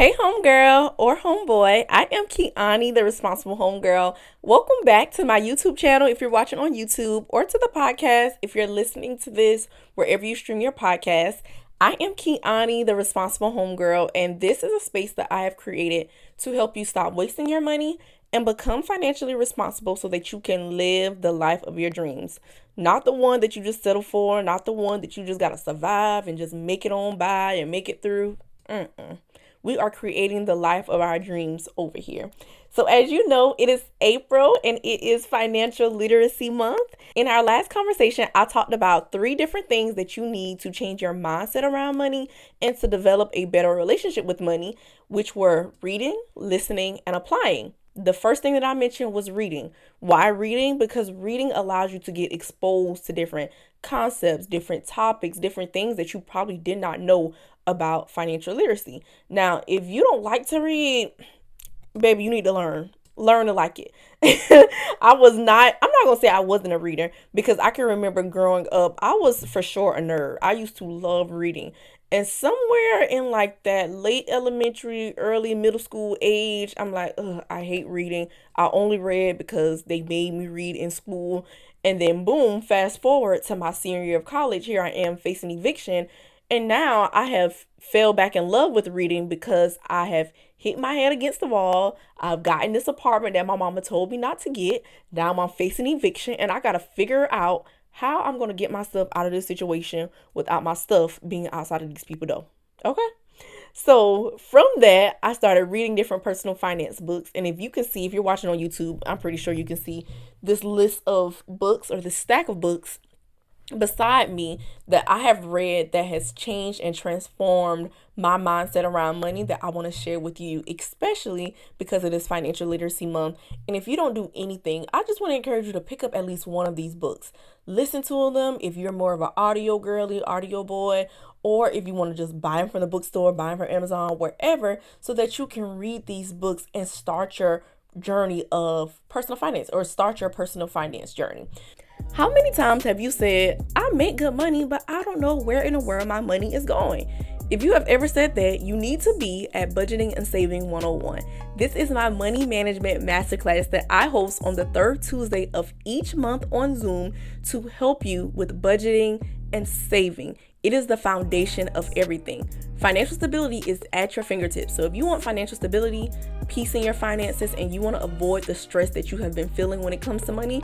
Hey, homegirl or homeboy. I am Kiani, the responsible homegirl. Welcome back to my YouTube channel if you're watching on YouTube, or to the podcast if you're listening to this wherever you stream your podcast. I am Kiani, the responsible homegirl, and this is a space that I have created to help you stop wasting your money and become financially responsible so that you can live the life of your dreams. Not the one that you just settle for, not the one that you just gotta survive and just make it on by and make it through. We are creating the life of our dreams over here. So, as you know, it is April and it is Financial Literacy Month. In our last conversation, I talked about 3 different things that you need to change your mindset around money and to develop a better relationship with money, which were reading, listening, and applying. The first thing that I mentioned was reading. Why reading? Because reading allows you to get exposed to different concepts, different topics, different things that you probably did not know about financial literacy. Now, if you don't like to read, baby, you need to learn. Learn to like it. I'm not going to say I wasn't a reader, because I can remember growing up, I was for sure a nerd. I used to love reading. And somewhere in like that late elementary, early middle school age, I'm like, ugh, I hate reading. I only read because they made me read in school. And then boom, fast forward to my senior year of college, here I am facing eviction. And now I have fell back in love with reading because I have hit my head against the wall. I've gotten this apartment that my mama told me not to get. Now I'm facing eviction and I got to figure out how I'm going to get myself out of this situation without my stuff being outside of these people though. Okay? So from that, I started reading different personal finance books. And if you can see, if you're watching on YouTube, I'm pretty sure you can see this list of books, or this stack of books beside me, that I have read that has changed and transformed my mindset around money, that I want to share with you, especially because it is Financial Literacy Month. And if you don't do anything, I just want to encourage you to pick up at least one of these books. Listen to them if you're more of an audio girly, audio boy, or if you want to just buy them from the bookstore, buy them from Amazon, wherever, so that you can read these books and start your journey of personal finance, or start your personal finance journey. How many times have you said, I make good money, but I don't know where in the world my money is going? If you have ever said that, you need to be at Budgeting and Saving 101. This is my money management masterclass that I host on the third Tuesday of each month on Zoom to help you with budgeting and saving. It is the foundation of everything. Financial stability is at your fingertips. So if you want financial stability, peace in your finances, and you want to avoid the stress that you have been feeling when it comes to money,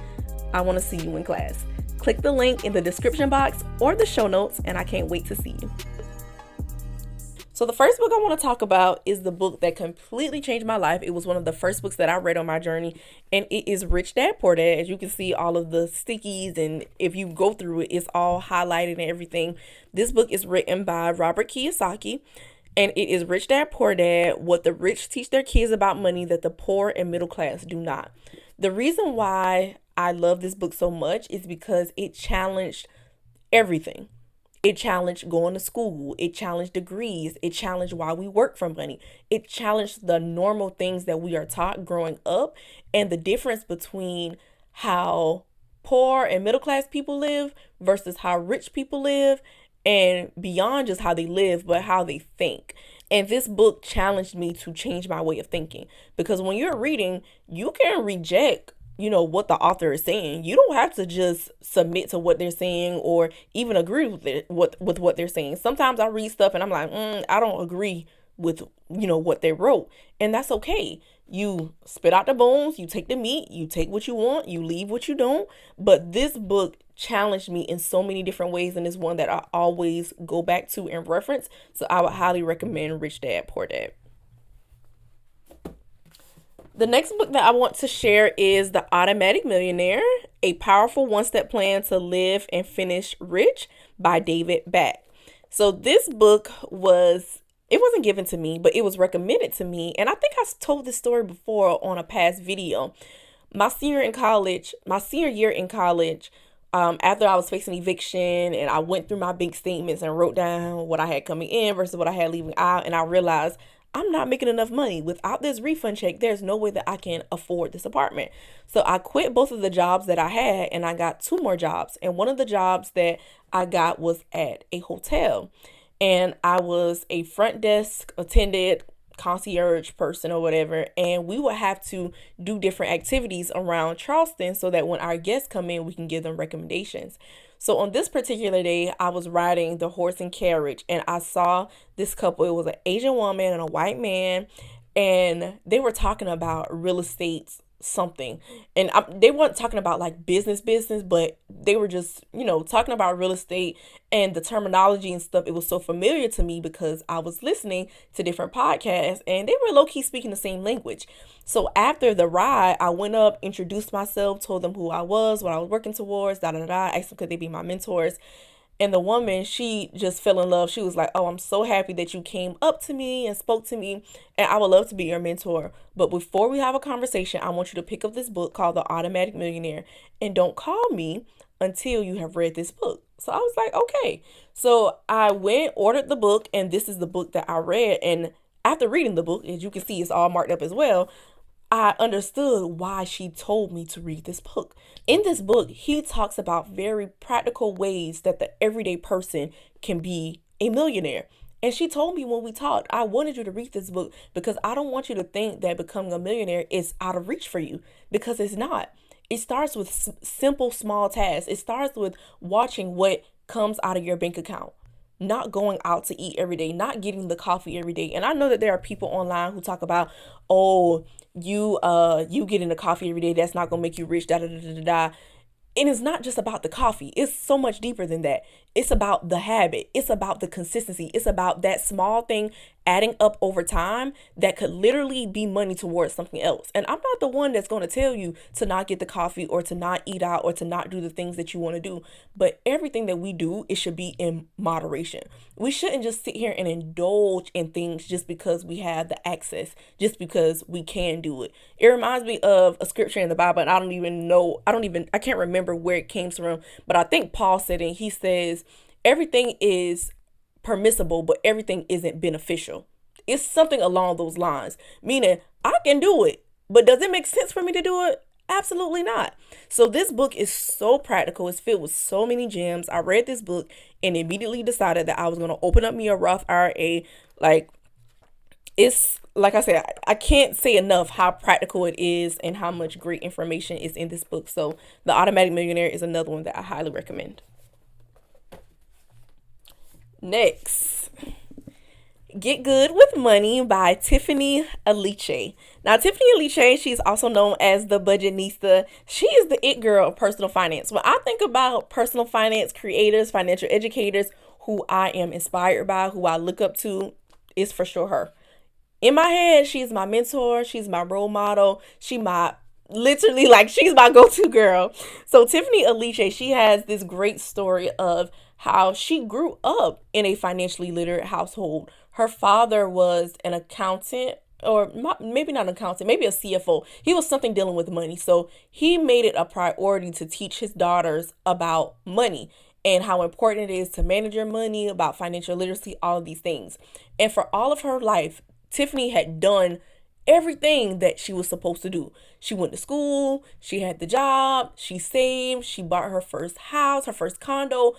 I want to see you in class. Click the link in the description box or the show notes, and I can't wait to see you. So the first book I want to talk about is the book that completely changed my life. It was one of the first books that I read on my journey, and it is Rich Dad Poor Dad. As you can see, all of the stickies, and if you go through it, it's all highlighted and everything. This book is written by Robert Kiyosaki, and it is Rich Dad Poor Dad: What the Rich Teach Their Kids About Money That the Poor and Middle Class Do Not. The reason why I love this book so much is because it challenged everything. It challenged going to school. It challenged degrees. It challenged why we work for money. It challenged the normal things that we are taught growing up, and the difference between how poor and middle class people live versus how rich people live, and beyond just how they live, but how they think. And this book challenged me to change my way of thinking, because when you're reading, you can reject what the author is saying. You don't have to just submit to what they're saying or even agree with it, with what they're saying. Sometimes I read stuff and I'm like, I don't agree with what they wrote, and that's okay. You spit out the bones, you take the meat, you take what you want, you leave what you don't. But this book challenged me in so many different ways, and is one that I always go back to and reference. So I would highly recommend Rich Dad Poor Dad. The next book that I want to share is The Automatic Millionaire: A Powerful One-Step Plan to Live and Finish Rich by David Back. So this book it wasn't given to me, but it was recommended to me. And I think I told this story before on a past video. My senior year in college, after I was facing eviction, and I went through my bank statements and wrote down what I had coming in versus what I had leaving out, and I realized I'm not making enough money. Without this refund check, there's no way that I can afford this apartment. So I quit both of the jobs that I had, and I got 2 more jobs. And one of the jobs that I got was at a hotel. And I was a front desk attendant, concierge person or whatever, and we would have to do different activities around Charleston so that when our guests come in, we can give them recommendations. So on this particular day, I was riding the horse and carriage, and I saw this couple. It was an Asian woman and a white man, and they were talking about real estate something. And they weren't talking about like business, but they were just, talking about real estate, and the terminology and stuff. It was so familiar to me because I was listening to different podcasts, and they were low key speaking the same language. So after the ride, I went up, introduced myself, told them who I was, what I was working towards, da da da. Asked them could they be my mentors. And the woman, she just fell in love. She was like, "Oh, I'm so happy that you came up to me and spoke to me, and I would love to be your mentor. But before we have a conversation, I want you to pick up this book called The Automatic Millionaire, and don't call me until you have read this book." So I was like, okay. So I went, ordered the book, and this is the book that I read. And after reading the book, as you can see, it's all marked up as well. I understood why she told me to read this book. In this book, he talks about very practical ways that the everyday person can be a millionaire. And she told me when we talked, I wanted you to read this book because I don't want you to think that becoming a millionaire is out of reach for you, because it's not. It starts with simple, small tasks. It starts with watching what comes out of your bank account, not going out to eat every day, not getting the coffee every day. And I know that there are people online who talk about, oh, you getting the coffee every day, that's not gonna make you rich, da da da da da. And it's not just about the coffee. It's so much deeper than that. It's about the habit. It's about the consistency. It's about that small thing adding up over time that could literally be money towards something else. And I'm not the one that's going to tell you to not get the coffee or to not eat out or to not do the things that you want to do. But everything that we do, it should be in moderation. We shouldn't just sit here and indulge in things just because we have the access, just because we can do it. It reminds me of a scripture in the Bible, and I can't remember where it came from, but I think Paul said it. He says, everything is permissible, but everything isn't beneficial. It's something along those lines, meaning I can do it, but does it make sense for me to do it? Absolutely not. So this book is so practical. It's filled with so many gems. I read this book and immediately decided that I was going to open up me a Roth IRA. Like I said, I can't say enough how practical it is and how much great information is in this book. So The Automatic Millionaire is another one that I highly recommend. Next, Get Good with Money by Tiffany Aliche. Now, Tiffany Aliche, she's also known as the Budgetnista. She is the it girl of personal finance. When I think about personal finance creators, financial educators who I am inspired by, who I look up to, it's for sure her. In my head, she's my mentor. She's my role model. She's my go-to girl. So Tiffany Aliche, she has this great story of how she grew up in a financially literate household. Her father was an accountant, or maybe not an accountant, maybe a CFO. He was something dealing with money. So he made it a priority to teach his daughters about money and how important it is to manage your money, about financial literacy, all of these things. And for all of her life, Tiffany had done everything that she was supposed to do. She went to school, she had the job, she saved, she bought her first house, her first condo,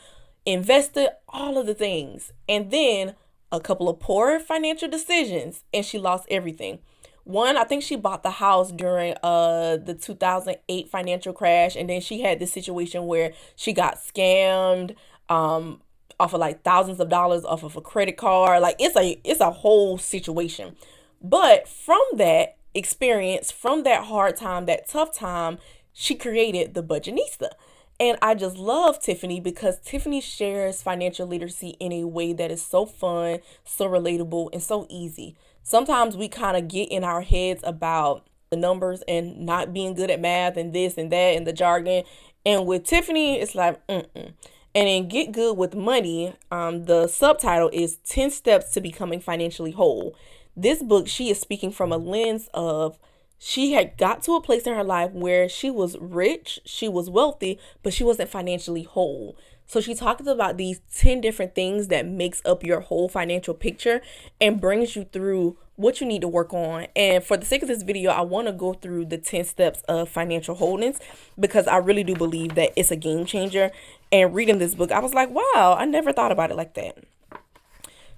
invested, all of the things. And then a couple of poor financial decisions and she lost everything. One, I think she bought the house during the 2008 financial crash, and then she had this situation where she got scammed off of like thousands of dollars off of a credit card. Like it's a whole situation. But from that experience, from that hard time, that tough time, she created the Budgetnista. And I just love Tiffany because Tiffany shares financial literacy in a way that is so fun, so relatable, and so easy. Sometimes we kind of get in our heads about the numbers and not being good at math and this and that and the jargon. And with Tiffany, it's like, And in Get Good with Money, the subtitle is 10 Steps to Becoming Financially Whole. This book, she is speaking from a lens of she had got to a place in her life where she was rich, she was wealthy, but she wasn't financially whole. So she talks about these 10 different things that makes up your whole financial picture and brings you through what you need to work on. And for the sake of this video, I want to go through the 10 steps of financial wholeness because I really do believe that it's a game changer. And reading this book, I was like, wow, I never thought about it like that.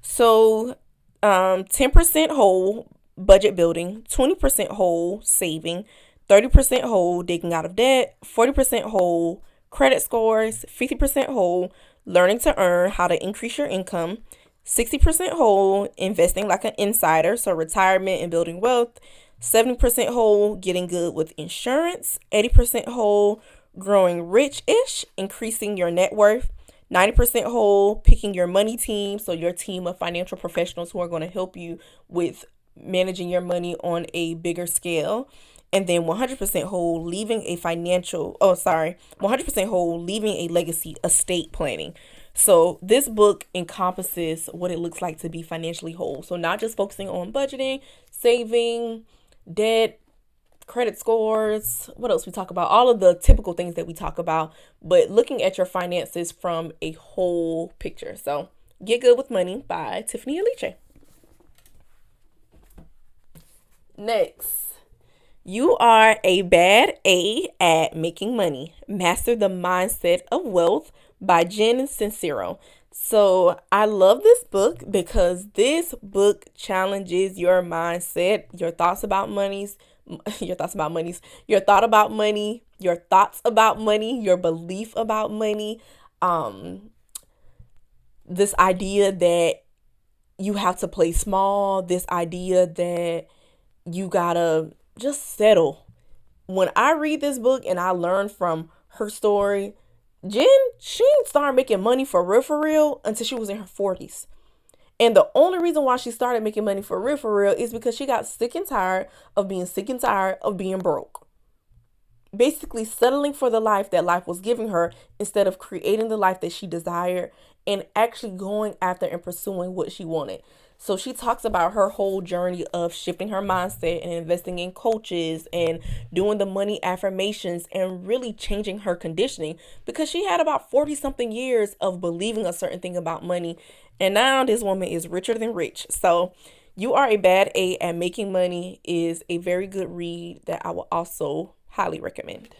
So 10% whole budget building, 20% whole saving, 30% whole digging out of debt, 40% whole credit scores, 50% whole learning to earn how to increase your income, 60% whole investing like an insider, so retirement and building wealth, 70% whole getting good with insurance, 80% whole growing rich-ish, increasing your net worth, 90% whole picking your money team, so your team of financial professionals who are going to help you with managing your money on a bigger scale. And then 100% whole leaving a 100% whole leaving a legacy, estate planning. So this book encompasses what it looks like to be financially whole. So not just focusing on budgeting, saving, debt, credit scores, what else we talk about, all of the typical things that we talk about, but looking at your finances from a whole picture. So Get Good with Money by Tiffany Aliche. Next, You Are a Bad A at Making Money. Master the Mindset of Wealth by Jen Sincero. So I love this book because this book challenges your mindset, your thoughts about monies, your thoughts about monies, your thought about money, your thoughts about money, your belief about money. This idea that you have to play small, this idea that you gotta just settle. When I read this book and I learn from her story, Jen, she didn't start making money for real until she was in her 40s. And the only reason why she started making money for real is because she got sick and tired of being broke. Basically settling for the life that life was giving her instead of creating the life that she desired and actually going after and pursuing what she wanted. So she talks about her whole journey of shifting her mindset and investing in coaches and doing the money affirmations and really changing her conditioning because she had about 40 something years of believing a certain thing about money. And now this woman is richer than rich. So You Are a Bad A at Making Money is a very good read that I will also highly recommend.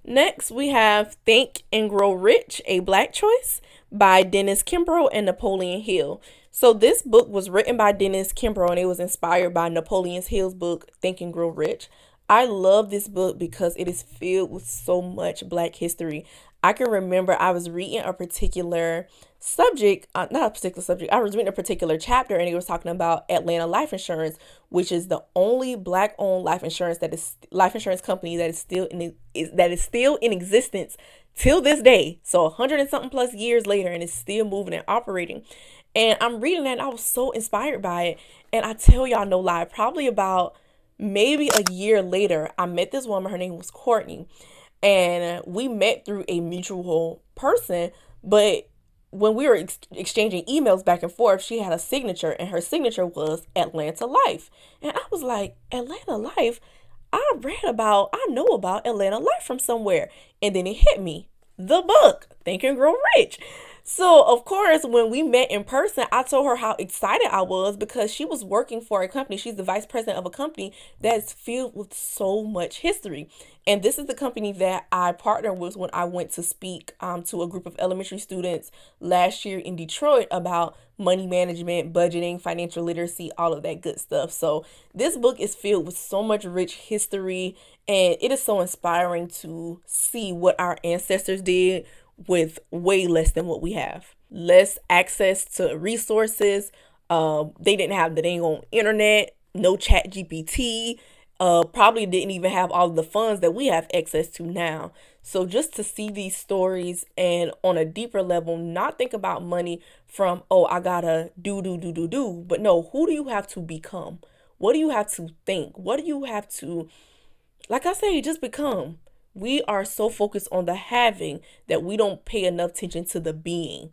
Next, we have Think and Grow Rich, A Black Choice by Dennis Kimbro and Napoleon Hill. So this book was written by Dennis Kimbro and it was inspired by Napoleon Hill's book, Think and Grow Rich. I love this book because it is filled with so much Black history. I can remember I was reading a particular subject, not a particular subject, I was reading a particular chapter and it was talking about Atlanta Life Insurance, which is the only Black owned life insurance company that is still in existence till this day. So 100 and something plus years later and it's still moving and operating. And I'm reading that and I was so inspired by it. And I tell y'all no lie, probably about maybe a year later, I met this woman. Her name was Courtney. And we met through a mutual person. But when we were exchanging emails back and forth, she had a signature and her signature was Atlanta Life. And I was like, Atlanta Life? I know about Atlanta Life from somewhere. And then it hit me. The book, Think and Grow Rich. So, of course, when we met in person, I told her how excited I was because she was working for a company. She's the vice president of a company that's filled with so much history. And this is the company that I partnered with when I went to speak to a group of elementary students last year in Detroit about money management, budgeting, financial literacy, all of that good stuff. So this book is filled with so much rich history, and it is so inspiring to see what our ancestors did with way less than what we have. Less access to resources. They didn't have the dang on internet, no chat GPT, probably didn't even have all of the funds that we have access to now. So just to see these stories and on a deeper level, not think about money from, oh, I gotta do, but no, who do you have to become? What do you have to think? What do you have to, like I say, just become? We are so focused on the having that we don't pay enough attention to the being.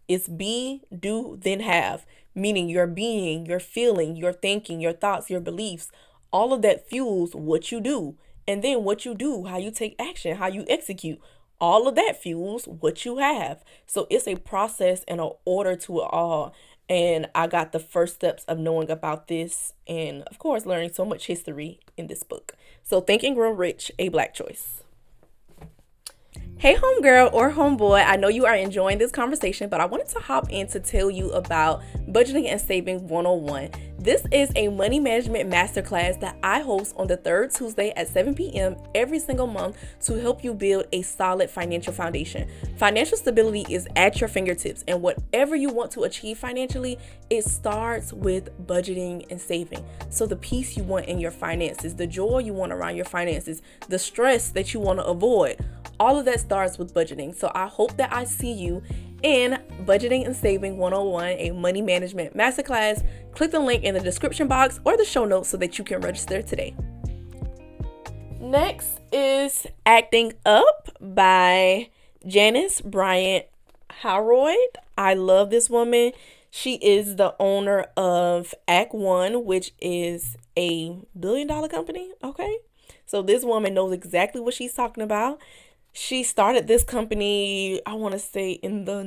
It's be, do, then have. Meaning your being, your feeling, your thinking, your thoughts, your beliefs. All of that fuels what you do. And then what you do, how you take action, how you execute. All of that fuels what you have. So it's a process and an order to it all. And I got the first steps of knowing about this and, of course, learning so much history in this book. So Think and Grow Rich, A Black Choice. Hey, homegirl or homeboy, I know you are enjoying this conversation, but I wanted to hop in to tell you about Budgeting and Saving 101. This is a money management masterclass that I host on the third Tuesday at 7 p.m. every single month to help you build a solid financial foundation. Financial stability is at your fingertips, and whatever you want to achieve financially, it starts with budgeting and saving. So the peace you want in your finances, the joy you want around your finances, the stress that you want to avoid, all of that starts with budgeting. So I hope that I see you in Budgeting and Saving 101, a money management masterclass. Click the link in the description box or the show notes so that you can register today. Next is Acting Up by Janice Bryant Howroyd. I love this woman. She is the owner of Act One, which is a billion-dollar company. Okay. So this woman knows exactly what she's talking about. She started this company, I want to say in the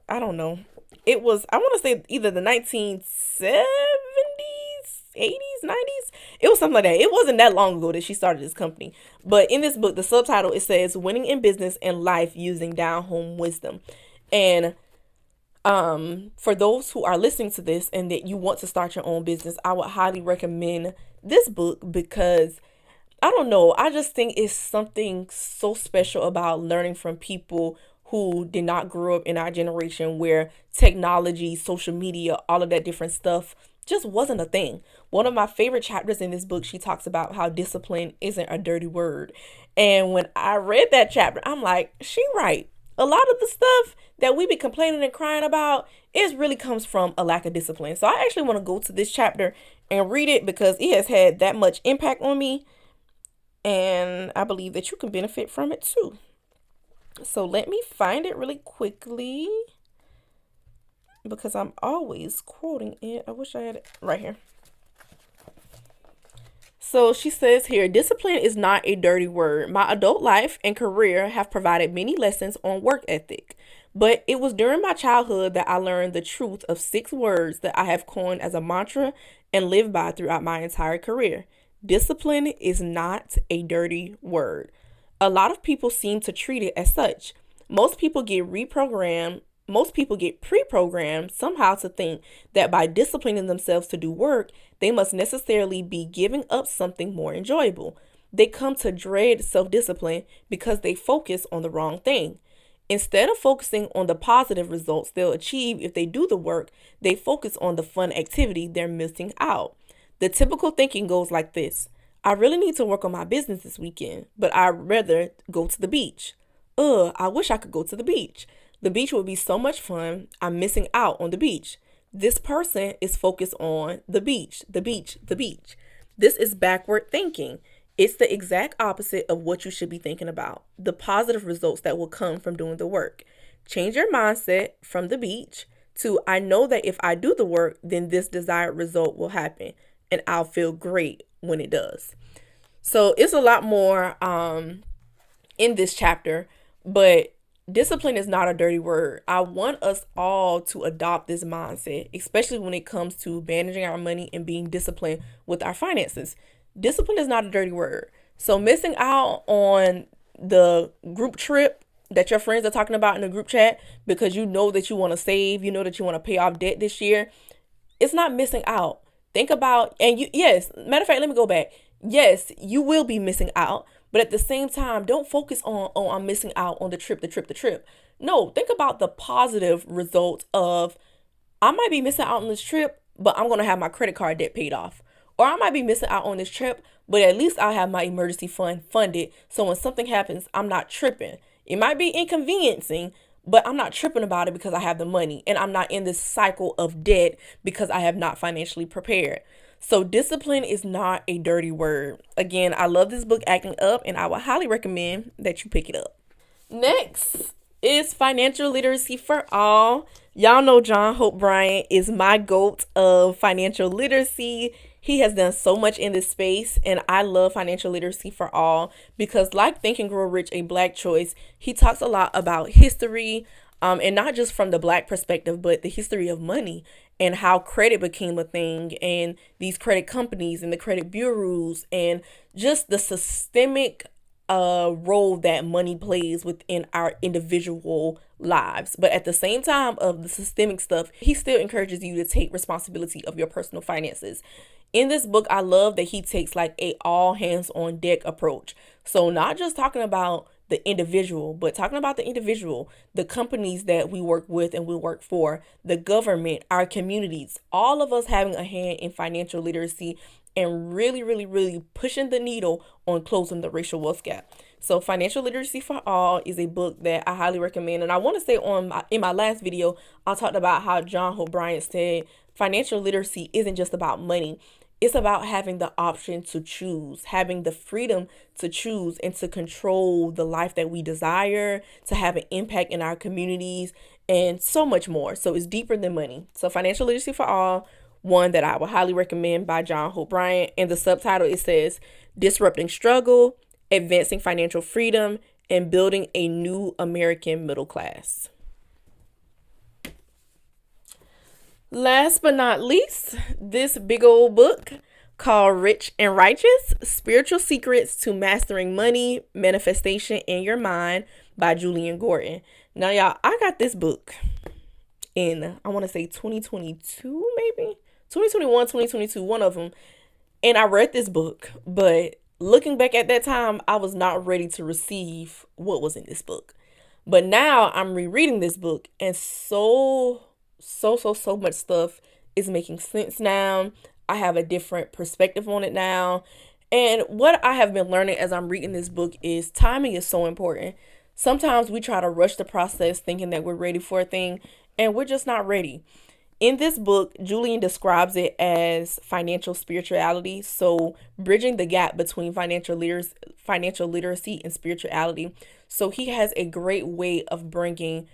I don't know. I want to say either the 1970s, 80s, 90s. It was something like that. It wasn't that long ago that she started this company. But in this book, the subtitle, it says Winning in Business and Life Using Down Home Wisdom. And for those who are listening to this and that you want to start your own business, I would highly recommend this book because I don't know. I just think it's something so special about learning from people who did not grow up in our generation where technology, social media, all of that different stuff just wasn't a thing. One of my favorite chapters in this book, she talks about how discipline isn't a dirty word. And when I read that chapter, I'm like, she right. A lot of the stuff that we be complaining and crying about, it really comes from a lack of discipline. So I actually want to go to this chapter and read it because it has had that much impact on me. And I believe that you can benefit from it too. So let me find it really quickly because I'm always quoting it. I wish I had it right here. So she says here, discipline is not a dirty word. My adult life and career have provided many lessons on work ethic. But it was during my childhood that I learned the truth of 6 words that I have coined as a mantra and lived by throughout my entire career. Discipline is not a dirty word. A lot of people seem to treat it as such. Most people get pre-programmed somehow to think that by disciplining themselves to do work, they must necessarily be giving up something more enjoyable. They come to dread self-discipline because they focus on the wrong thing. Instead of focusing on the positive results they'll achieve if they do the work, they focus on the fun activity they're missing out. The typical thinking goes like this. I really need to work on my business this weekend, but I'd rather go to the beach. I wish I could go to the beach. The beach would be so much fun. I'm missing out on the beach. This person is focused on the beach, the beach, the beach. This is backward thinking. It's the exact opposite of what you should be thinking about, the positive results that will come from doing the work. Change your mindset from the beach to I know that if I do the work, then this desired result will happen. And I'll feel great when it does. So it's a lot more in this chapter, but discipline is not a dirty word. I want us all to adopt this mindset, especially when it comes to managing our money and being disciplined with our finances. Discipline is not a dirty word. So missing out on the group trip that your friends are talking about in the group chat because you know that you want to save, you know that you want to pay off debt this year, it's not missing out. Think about, matter of fact, let me go back. Yes, you will be missing out, but at the same time, don't focus on, I'm missing out on the trip. No, think about the positive result of, I might be missing out on this trip, but I'm going to have my credit card debt paid off. Or I might be missing out on this trip, but at least I'll have my emergency fund funded. So when something happens, I'm not tripping. It might be inconveniencing, but I'm not tripping about it because I have the money and I'm not in this cycle of debt because I have not financially prepared. So discipline is not a dirty word. Again, I love this book, Acting Up, and I would highly recommend that you pick it up. Next is Financial Literacy for All. Y'all know John Hope Bryant is my GOAT of financial literacy. He has done so much in this space, and I love Financial Literacy for All because, like Think and Grow Rich, A Black Choice, he talks a lot about history, and not just from the Black perspective, but the history of money and how credit became a thing and these credit companies and the credit bureaus and just the systemic role that money plays within our individual lives. But at the same time of the systemic stuff, he still encourages you to take responsibility of your personal finances. In this book, I love that he takes like a all hands on deck approach. So not just talking about the individual, but talking about the individual, the companies that we work with and we work for, the government, our communities, all of us having a hand in financial literacy and really, really, really pushing the needle on closing the racial wealth gap. So Financial Literacy for All is a book that I highly recommend. And I want to say in my last video, I talked about how John Hope Bryant said financial literacy isn't just about money. It's about having the option to choose, having the freedom to choose and to control the life that we desire, to have an impact in our communities, and so much more. So it's deeper than money. So Financial Literacy for All, one that I would highly recommend by John Hope Bryant. And the subtitle, it says, Disrupting Struggle, Advancing Financial Freedom, and Building a New American Middle Class. Last but not least, this big old book called Rich and Righteous, Spiritual Secrets to Mastering Money, Manifestation in Your Mind by Julian Gordon. Now, y'all, I got this book in, I want to say 2022, maybe 2021, 2022, one of them. And I read this book, but looking back at that time, I was not ready to receive what was in this book. But now I'm rereading this book, and so much stuff is making sense now. I have a different perspective on it now. And what I have been learning as I'm reading this book is timing is so important. Sometimes we try to rush the process thinking that we're ready for a thing, and we're just not ready. In this book, Julian describes it as financial spirituality. So bridging the gap between financial literacy and spirituality. So he has a great way of bringing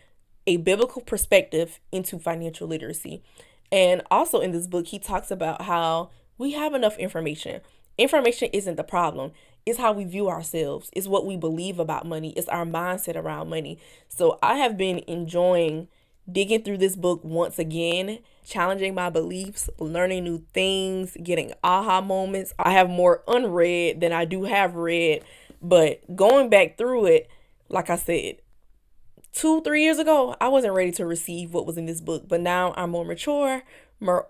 a biblical perspective into financial literacy. And also in this book, he talks about how we have enough information. Information isn't the problem. It's how we view ourselves. It's what we believe about money. It's our mindset around money. So I have been enjoying digging through this book once again, challenging my beliefs, learning new things, getting aha moments. I have more unread than I do have read, but going back through it, like I said, 2-3 years ago, I wasn't ready to receive what was in this book, but now I'm more mature, more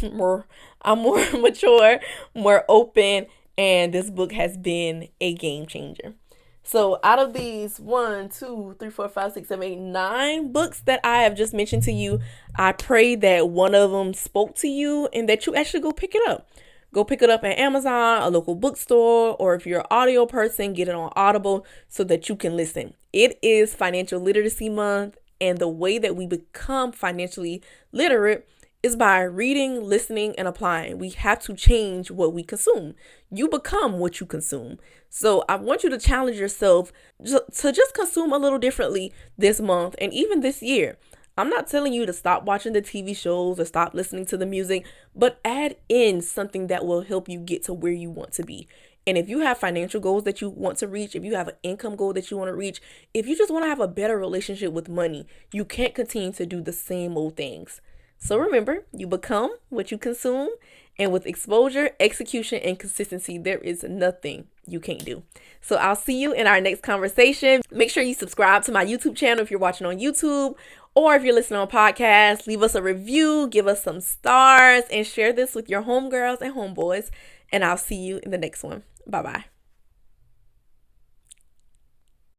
mature, more open, and this book has been a game changer. So out of these 1, 2, 3, 4, 5, 6, 7, 8, 9 books that I have just mentioned to you, I pray that one of them spoke to you and that you actually go pick it up. Go pick it up at Amazon, a local bookstore, or if you're an audio person, get it on Audible so that you can listen. It is Financial Literacy Month, and the way that we become financially literate is by reading, listening, and applying. We have to change what we consume. You become what you consume. So I want you to challenge yourself to just consume a little differently this month and even this year. I'm not telling you to stop watching the TV shows or stop listening to the music, but add in something that will help you get to where you want to be. And if you have financial goals that you want to reach, if you have an income goal that you want to reach, if you just want to have a better relationship with money, you can't continue to do the same old things. So remember, you become what you consume, and with exposure, execution, and consistency, there is nothing you can't do. So I'll see you in our next conversation. Make sure you subscribe to my YouTube channel if you're watching on YouTube, or if you're listening on podcast, leave us a review, give us some stars, and share this with your homegirls and homeboys. And I'll see you in the next one. Bye-bye.